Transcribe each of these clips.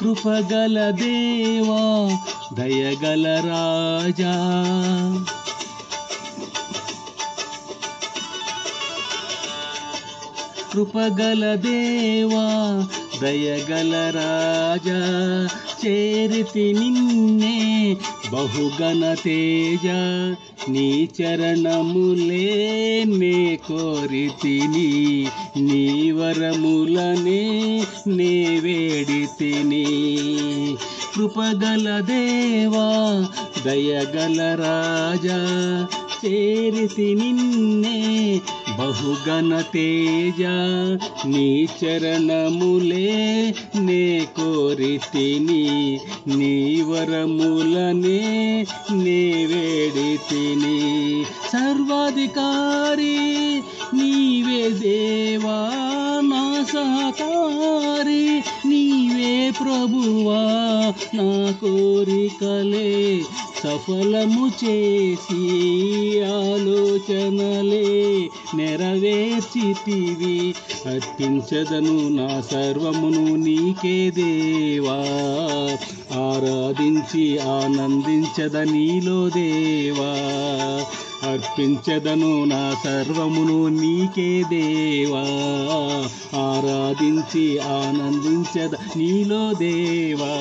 కృపగల దేవా దయగల రాజా, కృపగల దేవా దయగల రాజా, చేరితి నిన్నే బహుగణ తేజ, నీ చరణములే నే కోరితిని, నీ వరములనే నే వేడితిని. కృపగల దేవా దయగల రాజా, చేరితి నిన్నే బహుగణ తేజ, నీ చరణములే నే కోరితిని, నీ వరములనే నే వేడితిని. సర్వాధికారి నీవే దేవా, నా సహకారి నీవే ప్రభువా, నా కోరికలే సఫలము చేసి ఆలోచనలే నెరవేర్చితివి. అర్పించదను నా సర్వమును నీకే దేవా, ఆరాధించి ఆనందించద నీలో దేవా. అర్పించదను నా సర్వమును నీకే దేవా, ఆరాధించి ఆనందించద నీలో దేవా.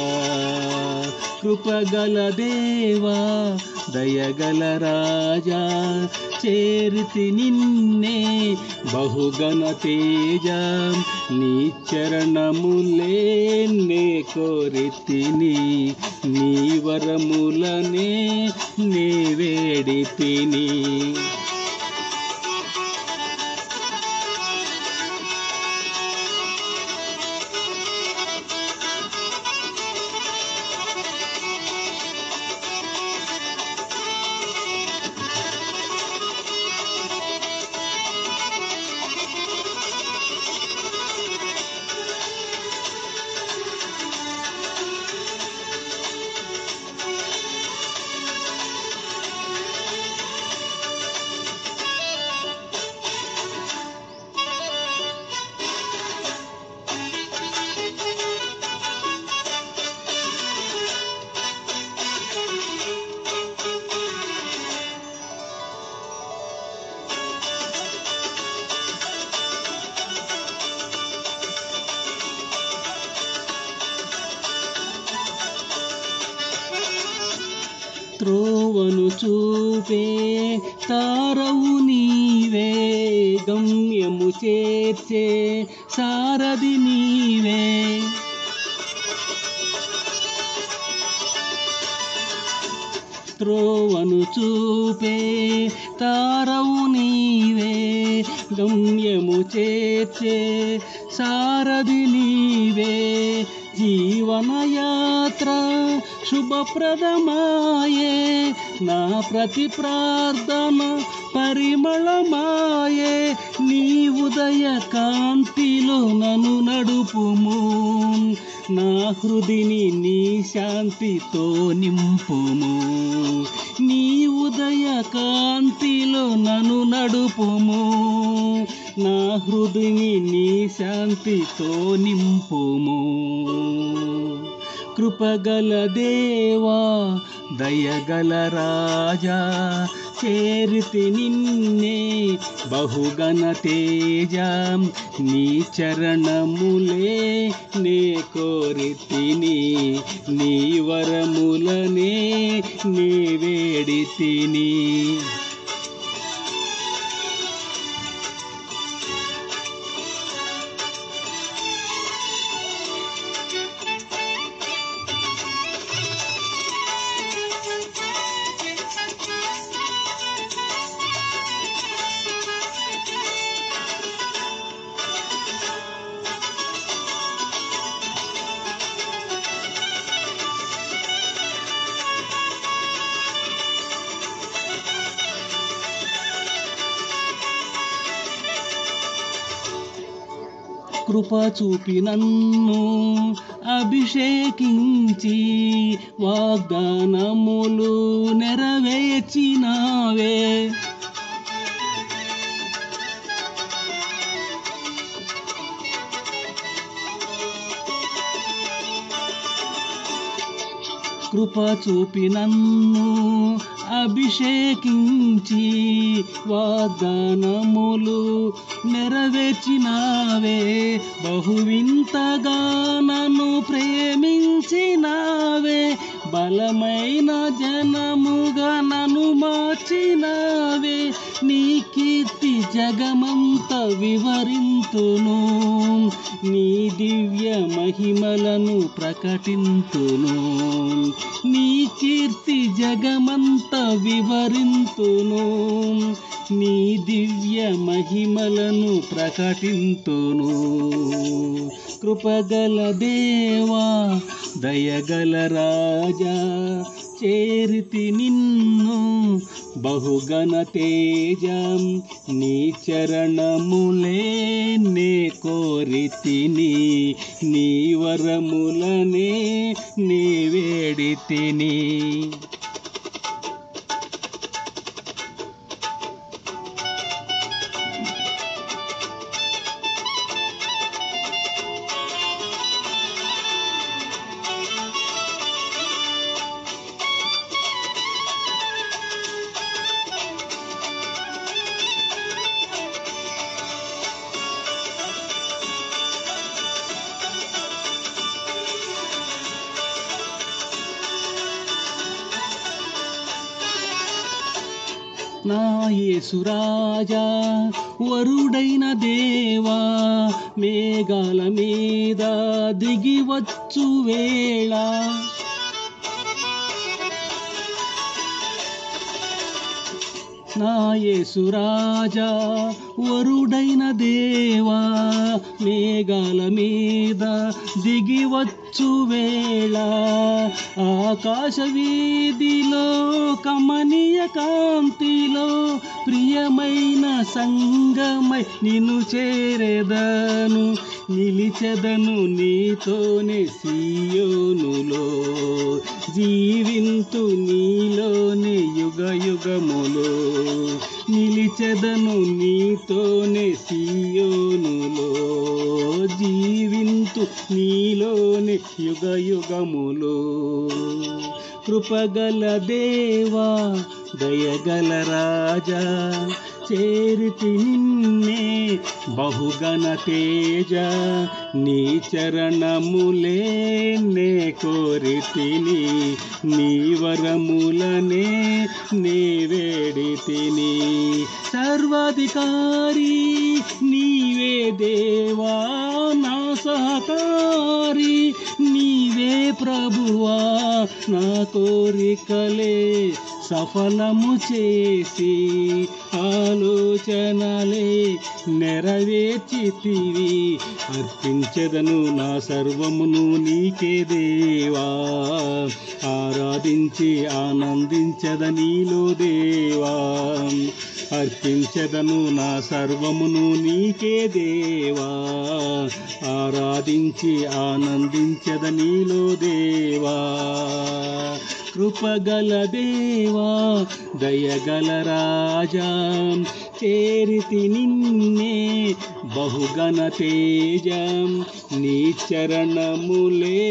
కృపగల దేవా దయగల రాజా, చేరితి నిన్నే బహుగణ తేజ, నీ చరణములే నే కోరితిని, నీ వరములనే నే వేడితిని. త్రోవను చూపే తారవు నీవే, గమ్యము చేర్చే సారథి నీవే. త్రోవను చూపే తారవు నీవే, గమ్యము చేర్చే సారథి నీవే. జీవనయాత్ర శుభప్రదమాయే, నా ప్రతి ప్రార్థన పరిమళమాయే. నీ ఉదయ కాంతిలో నన్ను నడుపుము, నా హృదిని నీ శాంతితో నింపుము. నీ ఉదయ కాంతిలో నన్ను నడుపుము, నా హృదిని నీ శాంతితో నింపుము. కృపగల దేవా దయగల రాజా, చేరితి నిన్నే బహుగణ తేజ, నీ చరణములే నే కోరితిని, నీ వరములనే నే వేడితిని. కృప చూపి నన్ను అభిషేకించి, వాగ్దానములు నెరవేర్చినావే. కృప చూపి నన్ను అభిషేకించి వాగ్దానములు నెరవేర్చినావే. బహువింతగా నన్ను ప్రేమించినావే. బలమైన జనముగా నన్ను మార్చినావే. నీ కీర్తి జగమంత వివరింతును, నీ దివ్య మహిమలను ప్రకటింతును. నీ కీర్తి జగమంత వివరింతును, నీ దివ్య మహిమలను ప్రకటింతును. కృపగల దేవా, దయగల రాజా, చేరితి నిన్ను బహుగణ తేజం. నీ చరణములే నే కోరితిని, నీ వరములనే నే వేడితిని. నా యేసు రాజా, వరుడైన దేవా, మేఘాల మీద దిగివచ్చు వేళ. నా యేసు రాజా, వరుడైన దేవా, మేఘాల మీద దిగివచ్చు వేళ. ఆకాశ వీధిలో కమనీయ కాంతిలో ప్రియమైన సంగమై నిన్ను చేరెదను. నిలిచెదను నీతోనే సియోనులో, జీవింతు నీలోనే యుగ యుగములో. నిలిచెదను నీతోనే సియోనులో, జీవింతు నీలోనే యుగ యుగములో. కృపగల దేవా, దయగల రాజా, చేరితి నిన్నే బహుగణ తేజ. నీ చరణములే నే కోరితిని, నీ వరములనే నే వేడితిని. సర్వాధికారి నీవే దేవా, నా సహకారి నీవే ప్రభువా. నా కోరికలే సఫలము చేసి ఆలోచనలే నెరవేర్చితివి. అర్పించెదను నా సర్వమును నీకే దేవా, ఆరాధించి ఆనందించెద నీలో దేవా. అర్పించెదను నా సర్వమును నీకే దేవా, ఆరాధించి ఆనందించెద నీలో దేవా. కృపగల దేవా, దయగల రాజా, చేరితి నిన్నే బహుగణ తేజం. నీ చరణములే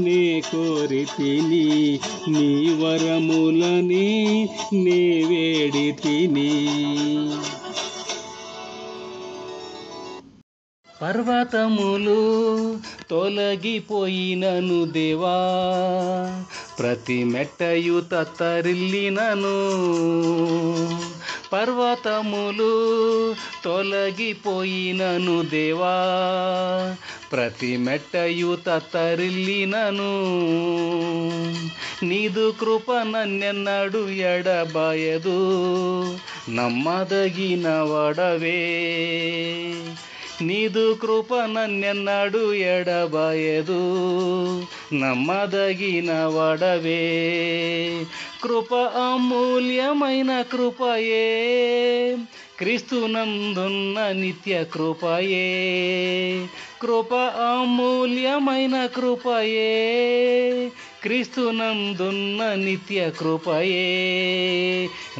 నే కోరితిని, నీ వరములనే నే వేడితిని. పర్వతములు తొలగిపోయినను దేవా, ప్రతి మెట్టయు తత్తరిల్లినను. పర్వతములు తొలగిపోయినను దేవా, ప్రతి మెట్టయు తత్తరిల్లినను. నీదు కృప నన్నెన్నడు ఎడబాయదు, నమ్మదగిన వడవే. నీదు కృప నన్నెన్నడు ఎడబాయదు, నమ్మదగిన వడవే. కృప అమూల్యమైన కృపయే, క్రీస్తునందున్న నిత్య కృపయే, కృప అమూల్యమైన కృపయే, క్రీస్తునందున్న నిత్య కృపయే,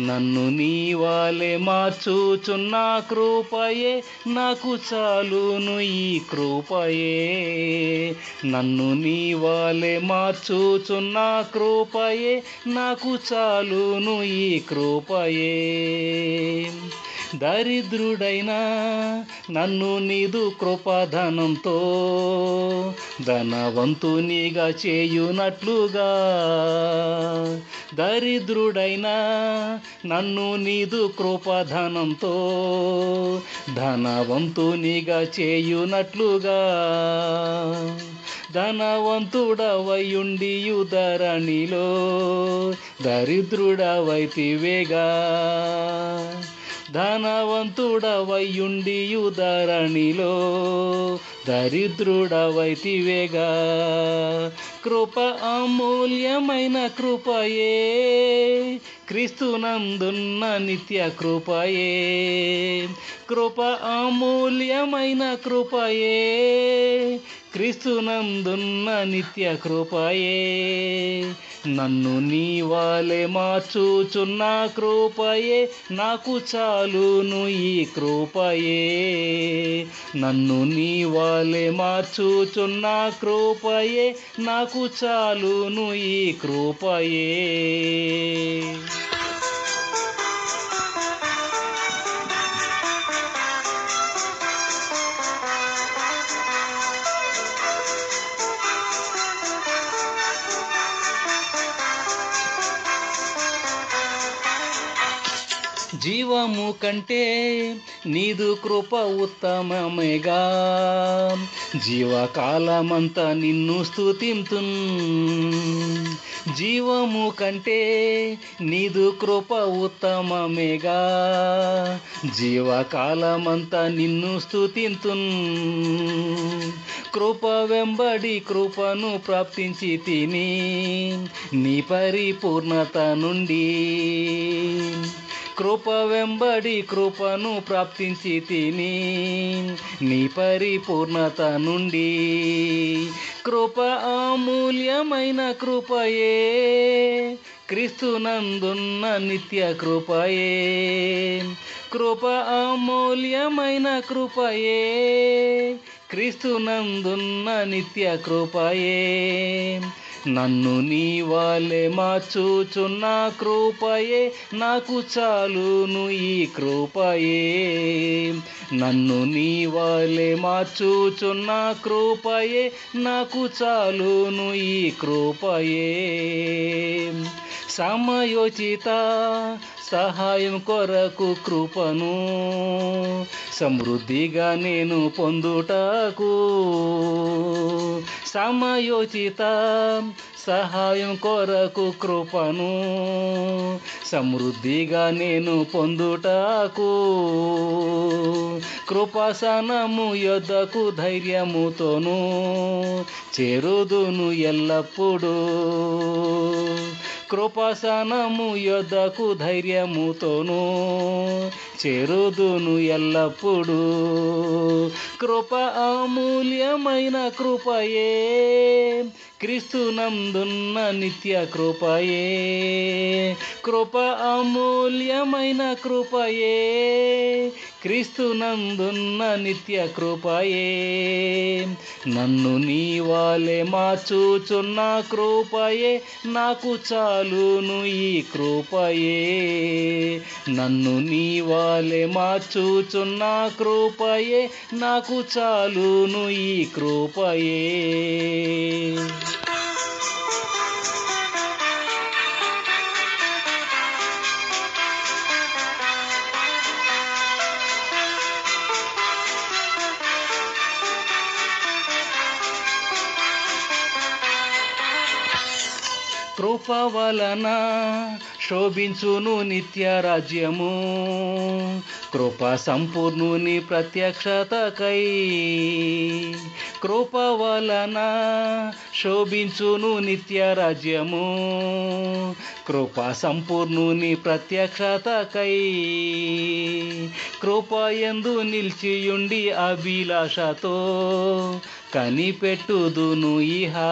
నన్ను నీ వాలే మార్చుచున్న కృపయే, నాకు చాలును ఈ కృపయే, నన్ను నీ వాలే మార్చుచున్న కృపయే, నాకు చాలును ఈ కృపయే. దరిద్రుడైనా నన్ను నీదు కృపాధనంతో ధనవంతునిగా చేయునట్లుగా, దరిద్రుడైనా నన్ను నీదు కృపాధనంతో ధనవంతునిగా చేయునట్లుగా, ధనవంతుడవయుండియు ధరణిలో దరిద్రుడవైతివేగా, ధనవంతుడవయుండియు ధరణిలో దరిద్రుడవైతివేగా, కృప అమూల్యమైన కృపయే, క్రీస్తునందున్న నిత్య కృపయే, కృప అమూల్యమైన కృపయే, క్రీస్తునందున్న నిత్య కృపయే, నన్ను నీ వాలే మార్చుచున్న కృపయే, నాకు చాలును ఈ కృపయే, నన్ను నీ వాలే మార్చుచున్న కృపయే, నాకు చాలును ఈ కృపయే. జీవము కంటే నీదు కృప ఉత్తమమేగా, జీవకాలమంతా నిన్ను స్తుతింతున్, జీవము కంటే నీదు కృప ఉత్తమమేగా, జీవకాలమంతా నిన్ను స్తుతింతున్, కృప వెంబడి కృపను ప్రాప్తించి తిని నీ పరిపూర్ణత నుండి, కృప వెంబడి కృపను ప్రాప్తించి తిని నీ పరిపూర్ణత నుండి, కృప అమూల్యమైన కృపయే, క్రీస్తునందున్న నిత్య కృపయే, కృప అమూల్యమైన కృపయే, క్రీస్తునందున్న నిత్య కృపయే, నన్ను నీ వాలే మార్చుచున్న కృపయే, నాకు చాలును ఈ కృపయే, నన్ను నీ వాలే మార్చుచున్న కృపయే, నాకు చాలును ఈ కృపయే. సమయోచిత సహాయం కొరకు కృపను సమృద్ధిగా నేను పొందుటకు, సమయోచిత సహాయం కొరకు కృపను సమృద్ధిగా నేను పొందుటకు, కృపాసనము యొద్దకు ధైర్యముతోను చేరుదును ఎల్లప్పుడూ, కృపాసనము యొద్దకు ధైర్యముతోను చేరుదును ఎల్లప్పుడూ, కృప అమూల్యమైన కృపయే, క్రీస్తునందున్న నిత్య కృపయే, కృప అమూల్యమైన కృపయే, క్రీస్తునందున్న నిత్య కృపయే, నన్ను నీ వాలే మార్చుచున్న కృపయే, నాకు చాలును ఈ కృపయే, నన్ను నీ వాలే మార్చుచున్న కృపయే, నాకు చాలును ఈ కృపయే. కృప వలన శోభించును నిత్య రాజ్యము కృపా సంపూర్ణుని ప్రత్యక్షతకై కృప వలన శోభించును నిత్య రాజ్యము కృపా సంపూర్ణుని ప్రత్యక్షతకై కృపయందు నిలిచియుండి అభిలాషతో కనిపెట్టుదును ఇహా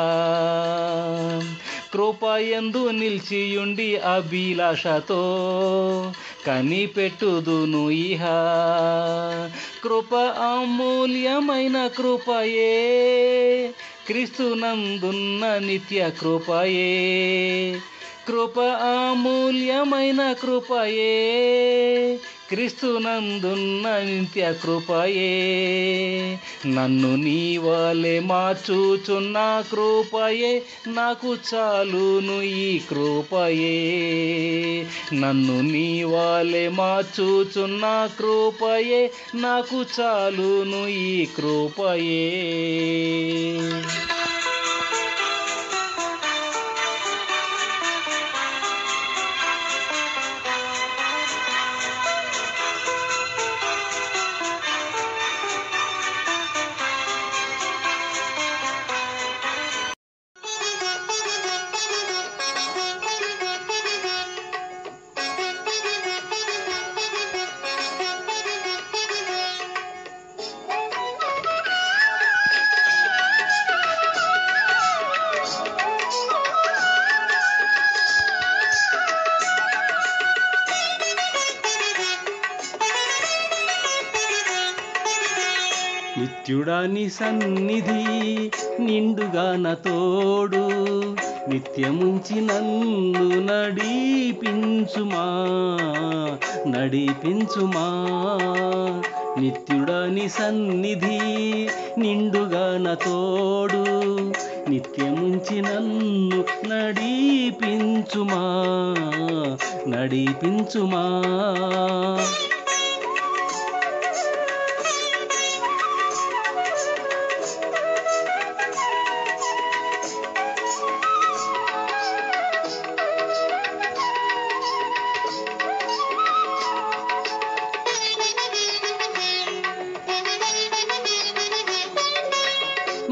కృపయందు నిలిచియుండి అభిలాషతో కనిపెట్టుదును ఇహా కృప అమూల్యమైన కృపయే క్రీస్తునందున్న నిత్య కృపయే కృప అమూల్యమైన కృపయే క్రీస్తునందున్న నిత్య కృపయే నన్ను నీ వలె మార్చుచున్న కృపయే నాకు చాలును ఈ కృపయే నన్ను నీ వలె మార్చుచున్న కృపయే నాకు చాలును ఈ కృపయే నిత్యుడా నీ సన్నిధి నిండుగా నా తోడు నిత్యముంచి నన్ను నడిపించుమా నిత్యుడా నీ సన్నిధి నిండుగా నా తోడు నిత్యముంచి నన్ను నడిపించుమా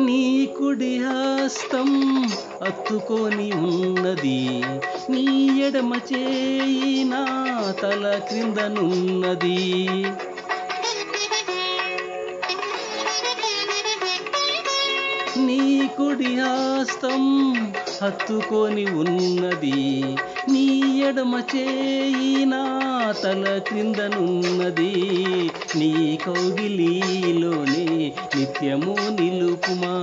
నీ కుడి హస్తం అత్తుకొని ఉన్నది నీ ఎడమ చేయి నా తల క్రిందనున్నది నీ కుడి హస్తం హత్తుకొని ఉన్నది నీ ఎడమ చేయి నా తల క్రిందనున్నది నీ కౌగిలిలోనే నిత్యము నిలుపుమా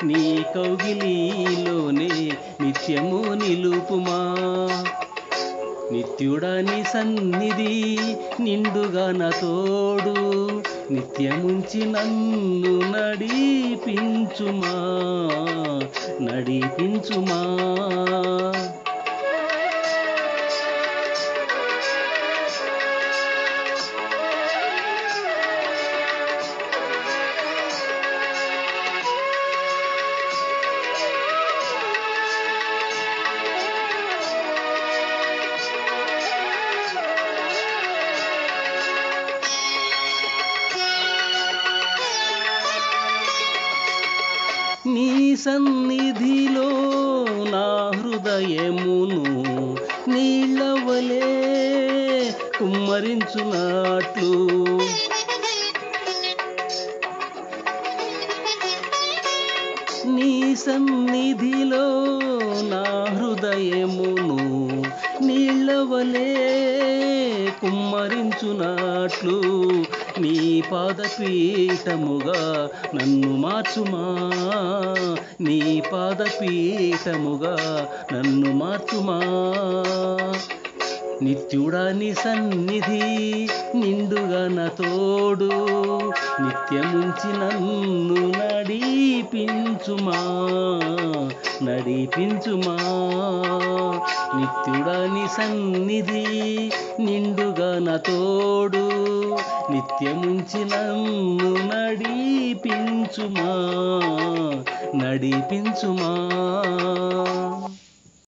నీ కౌగిలిలోనే నిత్యము నిలుపుమా నిత్యుడా నీ సన్నిధి నిండుగా నా తోడు నిత్యముంచి నన్ను నడిపించుమా నీ సన్నిధిలో నా హృదయమును నీళ్ళవలే కుమ్మరించునట్లు నీ సన్నిధిలో నా హృదయమును నీళ్ళవలే కుమ్మరించునట్లు నీ పాదపీఠముగా నన్ను మార్చుమా నీ పాదపీఠముగా నన్ను మార్చుమా నిత్యుడా నీ సన్నిధి నిండుగా నా తోడు నిత్యముంచి నన్ను నడిపించుమా నిత్యుడా నీ సన్నిధి నిండుగా నా తోడు నిత్యముంచి నన్ను నడిపించుమా